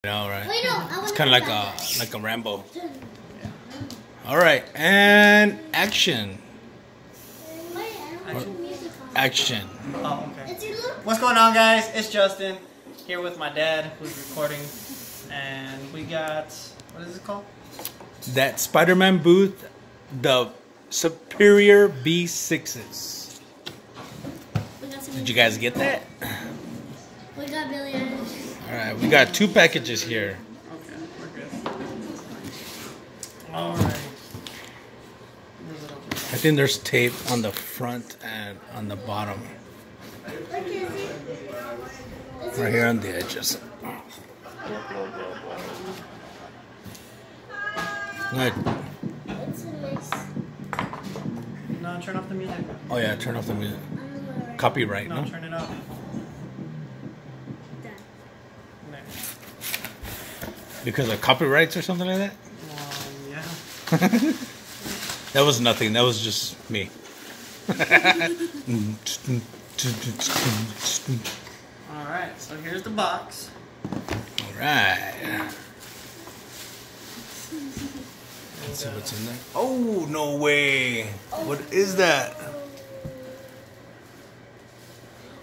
know, right? Wait, no, It's kind of like a Rambo. All right, and action. Action. Oh, okay. What's going on, guys? It's Justin here with my dad, who's recording, and we got, what is it called? That Spider-Man booth, the Superior B6s. Did you guys get that? We got Billy Eilish. All right, we got 2 packages here. Okay, we're good. All right. I think there's tape on the front and on the bottom. What is it? Right here on the edges. Good. It's a nice. No, turn off the music. Oh yeah, turn off the music. Copyright, No, no? turn it off. Done. No. Because of copyrights or something like that? Yeah. That was nothing. That was just me. Alright, so here's the box. Alright. Let's see what's in there. Oh, no way. What is that?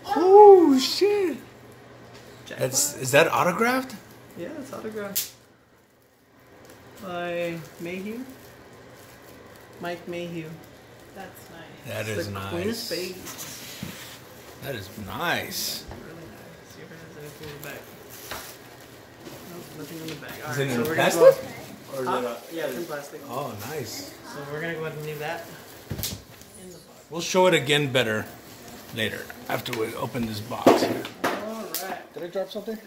Oh, shit. Is that autographed? Yeah, it's autographed. By Mayhew. Mike Mayhew. That's nice. That is the Queen of nice. Spades. That is nice. Really nice. See if it has anything in the back. Nope, nothing in the back. Is Alright, it so in we're plastic? gonna go. Or is Huh? it Yeah, it's in plastic. Oh, nice. So we're gonna go ahead and leave that in the box. We'll show it again better later after we open this box here. Alright. Did I drop something?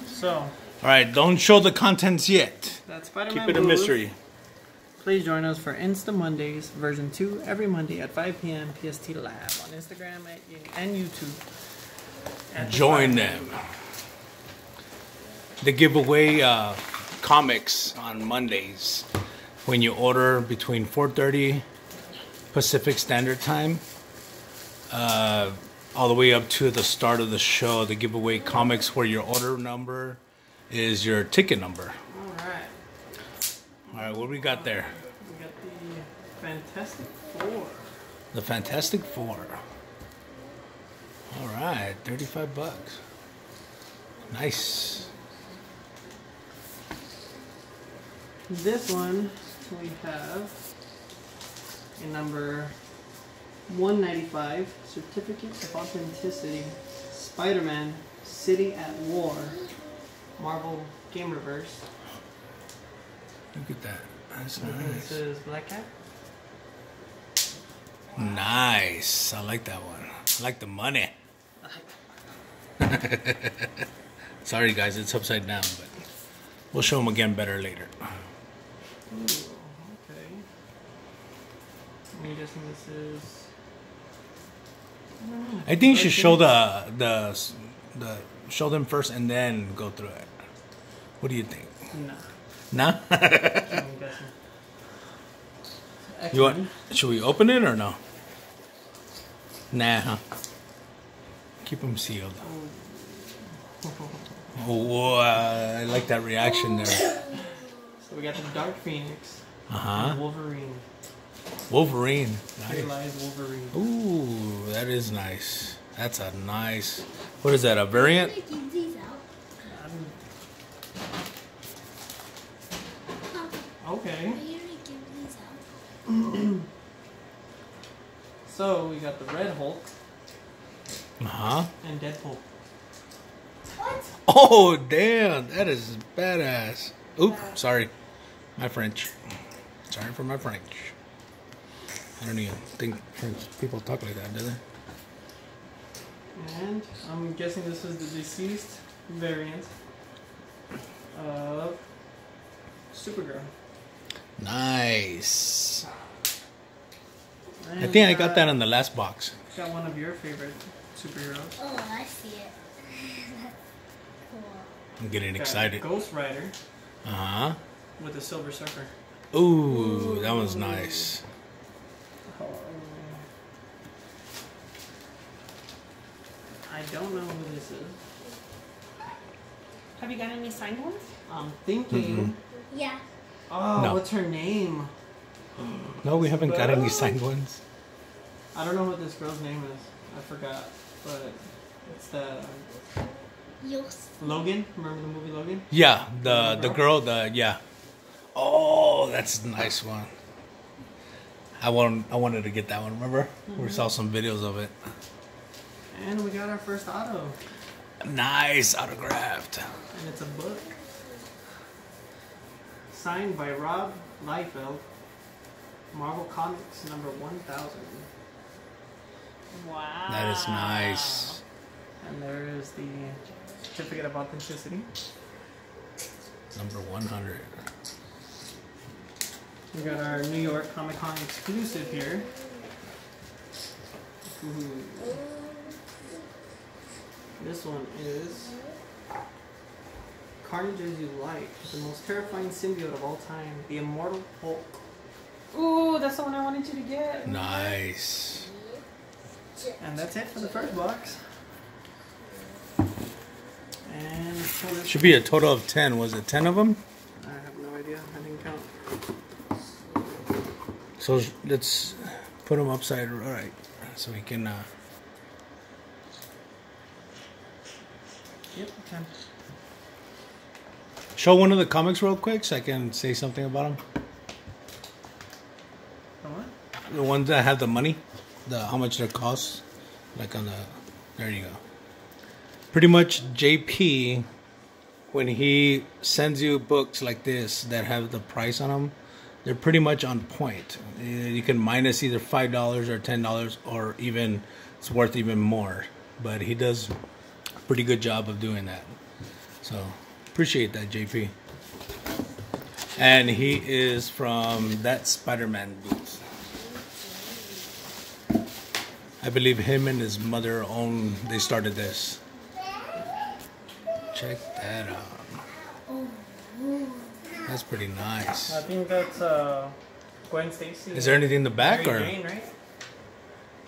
So, Alright, don't show the contents yet. that's Spider-Man Keep it a booth. mystery. Please join us for Insta Mondays version 2 every Monday at 5 p.m. PST Live on Instagram and YouTube. At Join the them. They give away comics on Mondays when you order between 4:30 Pacific Standard Time all the way up to the start of the show. They give away comics where your order number is your ticket number. Alright. All right, what we got there? We got the Fantastic Four. The Fantastic Four. All right, $35. Nice. This one we have in number 195, Certificate of Authenticity, Spider-Man City at War, Marvel Gamerverse. Look at that. That's This nice. is Black Cat. Nice. I like that one. I like the money. Sorry, guys, it's upside down, but we'll show them again better later. Ooh, okay. I'm guessing this is. I don't know. I think you should show the show them first and then go through it. What do you think? Nah. Nah? I'm guessing. You want? Should we open it or no? Nah. Huh? Keep them sealed. Oh, I like that reaction there. So we got the Dark Phoenix. Uh-huh. Wolverine. Wolverine. Here Nice. lies Wolverine. Ooh, that is nice. That's a nice. What is that? A variant? Keep these out. Okay. I usually give these out. So we got the Red Hulk Uh huh. and Deadpool. What? Oh, damn. That is badass. Oop, sorry. My French. Sorry for my French. I don't even think French people talk like that, do they? And I'm guessing this is the deceased variant of Supergirl. Nice. I And think I got that in the last box. Got one of your favorite superheroes. Oh, I see it. Cool. I'm getting Got excited. Ghost Rider Uh huh. with the Silver Surfer. Ooh, that was nice. I don't know who this is. Have you got any signed ones? I'm thinking. Yeah. Oh, No. what's her name? No, we haven't got any signed ones. I don't know what this girl's name is. I forgot. But it's the You'll see. Logan. Remember the movie Logan? Yeah, the girl, yeah. Oh, that's a nice one. I wanted to get that one. Remember, we saw some videos of it. And we got our first auto. Nice, autographed. And it's a book. Signed by Rob Liefeld. Marvel Comics number 1000. Wow. That is nice. And there is the certificate of authenticity. Number 100. We got our New York Comic Con exclusive here. Ooh. This one is Carnage as You Like, the most terrifying symbiote of all time, the Immortal Hulk. Ooh, that's the one I wanted you to get. Nice. And that's it for the first box. And for this, Should be a total of 10. Was it 10 of them? I have no idea. I didn't count. So let's put them upside right so we can. Yep, 10. Show one of the comics real quick so I can say something about them. The what? The ones that have the money, how much they cost, like on the. There you go. Pretty much JP, when he sends you books like this that have the price on them, they're pretty much on point. You can minus either $5 or $10, or even it's worth even more. But he does a pretty good job of doing that. So appreciate that, JP. And he is from that Spider-Man booth. I believe him and his mother they started this. Check that out. That's pretty nice. I think that's Gwen Stacy. Is there anything in the back, Mary or Jane, right?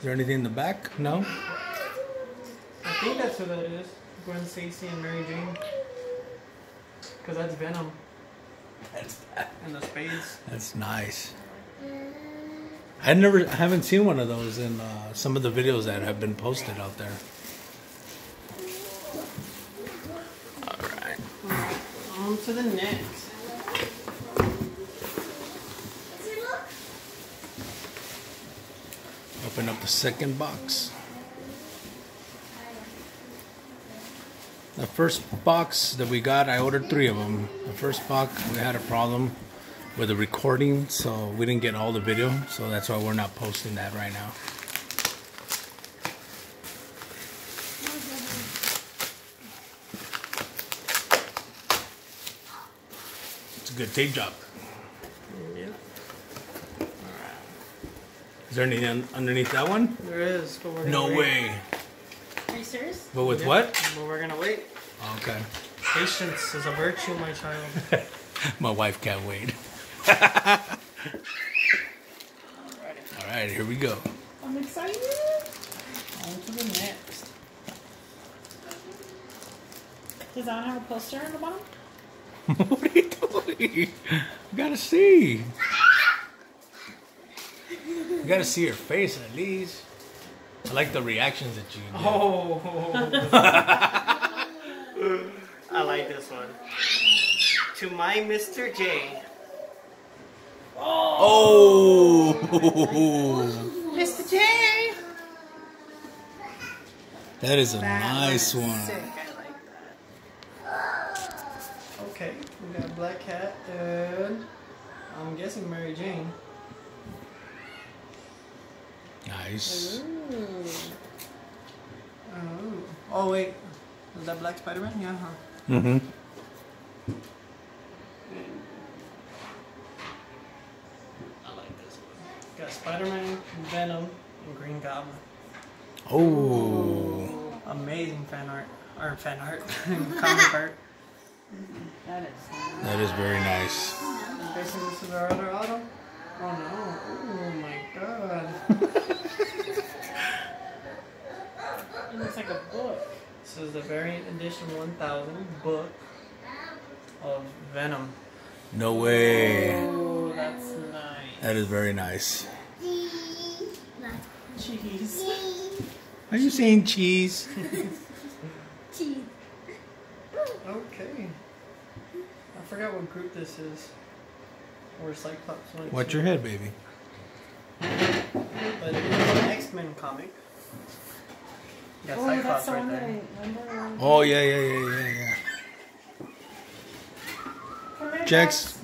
is there anything in the back? No? I think that's who that is. Gwen Stacy and Mary Jane. Because that's Venom. And the spades. That's nice. I haven't seen one of those in some of the videos that have been posted out there. Alright. On to the next. Open up the second box. The first box that we got, I ordered 3 of them. The first box, we had a problem with the recording, so we didn't get all the video, so that's why we're not posting that right now. It's a good tape job. Yeah. Is there anything underneath that one? There is, but we're gonna No wait. way. Are you serious? But with Yeah, what? But we're gonna wait. Okay. Patience is a virtue, my child. My wife can't wait. Alright, here we go. I'm excited. On to the next. Does that one have a poster on the bottom? What are you doing? You gotta see. You gotta see her face at least. I like the reactions that you get. Oh. I like this one. To my Mr. J. Oh! Mr. J! That is a nice one. Sick. I like that. Okay, we got Black Cat and I'm guessing Mary Jane. Nice. Oh wait, is that Black Spider-Man? Yeah, huh? Mm-hmm. I like this one. Got Spider-Man, Venom, and Green Goblin. Oh. Amazing fan art. Or fan art. Comic art. That is very nice. I'm guessing this is our other auto? Oh no. Oh my god. It looks like a book. This is the variant edition 1000 book. of Venom. No way. Oh, that's nice. That is very nice. Cheese. Are you saying cheese? Okay. I forgot what group this is. Or Cyclops went Watch to. your head, baby. But it is an X-Men comic. Got Oh, that's Cyclops the right one that there. I remember. Oh, yeah. Come here, Jax,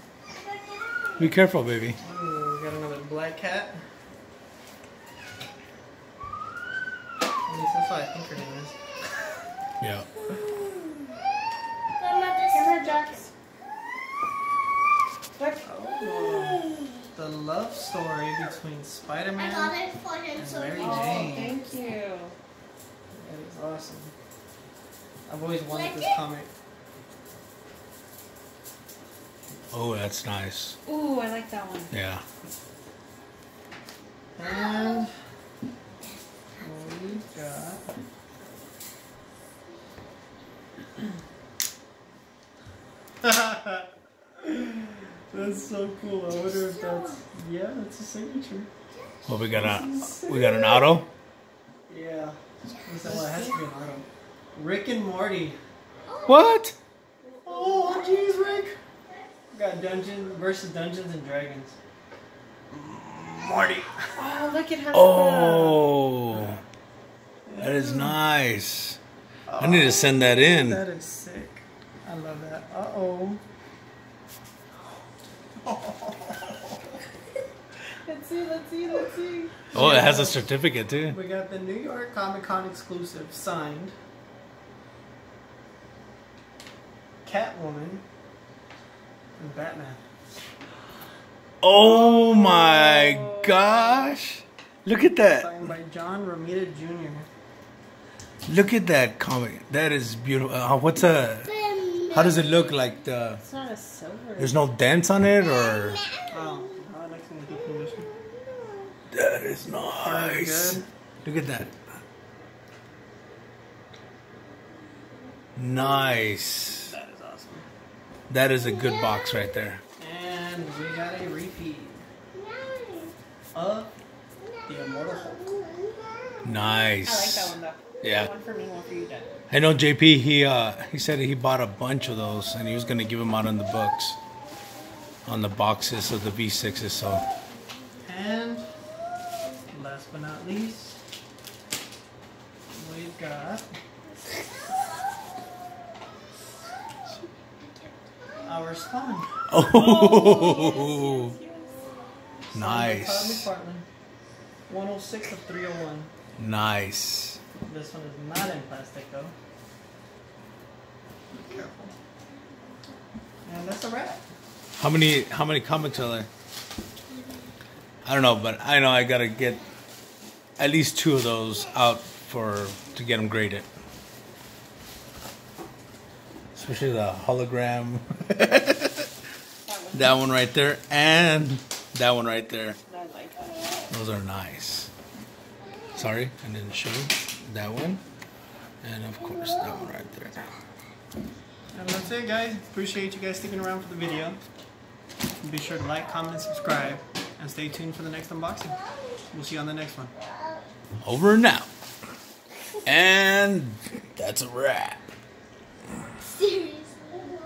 be careful, baby. Ooh, we got another black cat. At least that's what I think her name is. Yeah. Come here, Jax. Look. Oh, the love story between Spider-Man and Mary Oh, Jane. thank you. That is awesome. I've always wanted this comic. Oh, that's nice. Ooh, I like that one. Yeah. And we got that's so cool. I wonder if that's that's a signature. Well, we got an auto. Yeah. What's that? Well, it has to be an auto. Rick and Morty. What? Oh, jeez, Rick. We got Dungeons and Dragons. Morty. Oh, look at her. Oh, that is nice. I need to send that in. That is sick. I love that. Uh-oh. Let's see. Oh, it has a certificate too. We got the New York Comic Con exclusive signed. Catwoman and Batman. Oh my gosh! Look at that! Signed by John Romita Jr. Look at that comic. That is beautiful. How does it look like? It's not a silver. There's no dents on it, or Oh, I like some good condition. that is nice. Good. Look at that. Nice. That is awesome. That is a good box right there. And we got a repeat of the Immortal Hulk. Nice. I like that one though. Yeah. One for me, one for you, Dad. I know JP. He said he bought a bunch of those, and he was gonna give them out on the books, on the boxes of the V6s. So. And last but not least, we've got our Spawn. Oh. Nice. Todd McFarlane. 106 of 301. Nice. This one is not in plastic though. Be careful. And that's a wrap. How many comics are there? I don't know, but I know I gotta get at least 2 of those out to get them graded. Especially the hologram. That one right there, and that one right there. I like that. Those are nice. Sorry, I didn't show that one. And of course, that one right there. And that's it, guys. Appreciate you guys sticking around for the video. Be sure to like, comment, subscribe, and stay tuned for the next unboxing. We'll see you on the next one. Over and out. And that's a wrap.